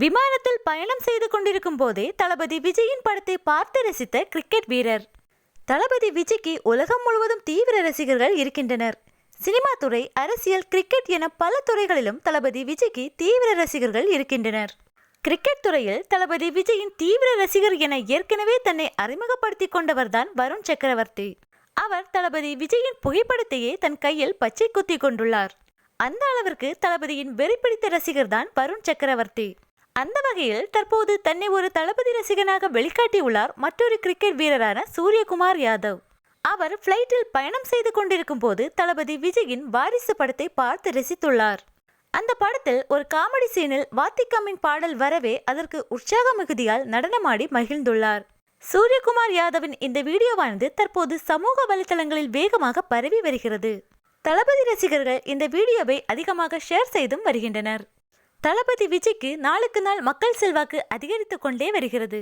விமானத்தில் பயணம் செய்து கொண்டிருக்கும் போதே தளபதி விஜயின் படத்தை பார்த்து ரசித்த கிரிக்கெட் வீரர். தளபதி விஜய்க்கு உலகம் முழுவதும் தீவிர ரசிகர்கள் இருக்கின்றனர். சினிமா துறை, அரசியல், கிரிக்கெட் என பல துறைகளிலும் தளபதி விஜய்க்கு தீவிர ரசிகர்கள் இருக்கின்றனர். கிரிக்கெட் துறையில் தளபதி விஜயின் தீவிர ரசிகர் என ஏற்கனவே தன்னை அறிமுகப்படுத்திக் கொண்டவர்தான் வருண் சக்கரவர்த்தி. அவர் தளபதி விஜயின் புகைப்படத்தையே தன் கையில் பச்சை குத்தி கொண்டுள்ளார். அந்த அளவிற்கு தளபதியின் வெறி பிடித்த ரசிகர் தான் வருண் சக்கரவர்த்தி. அந்த வகையில் தற்போது தன்னை ஒரு தளபதி ரசிகனாக வெளிக்காட்டியுள்ளார் மற்றொரு கிரிக்கெட் வீரரான சூரியகுமார் யாதவ். அவர் பிளைட்டில் பயணம் செய்து கொண்டிருக்கும் போது தளபதி விஜயின் வாரிசு படத்தை பார்த்து ரசித்துள்ளார். அந்த படத்தில் ஒரு காமெடி சீனில் வாத்திகம்மின் பாடல் வரவே அதற்கு உற்சாக மிகுதியால் நடனமாடி மகிழ்ந்துள்ளார். சூரியகுமார் யாதவின் இந்த வீடியோவானது தற்போது சமூக வலைதளங்களில் வேகமாக பரவி வருகிறது. தளபதி ரசிகர்கள் இந்த வீடியோவை அதிகமாக ஷேர் செய்தும் வருகின்றனர். தளபதி விஜய்க்கு நாளுக்கு நாள் மக்கள் செல்வாக்கு அதிகரித்துக் கொண்டே வருகிறது.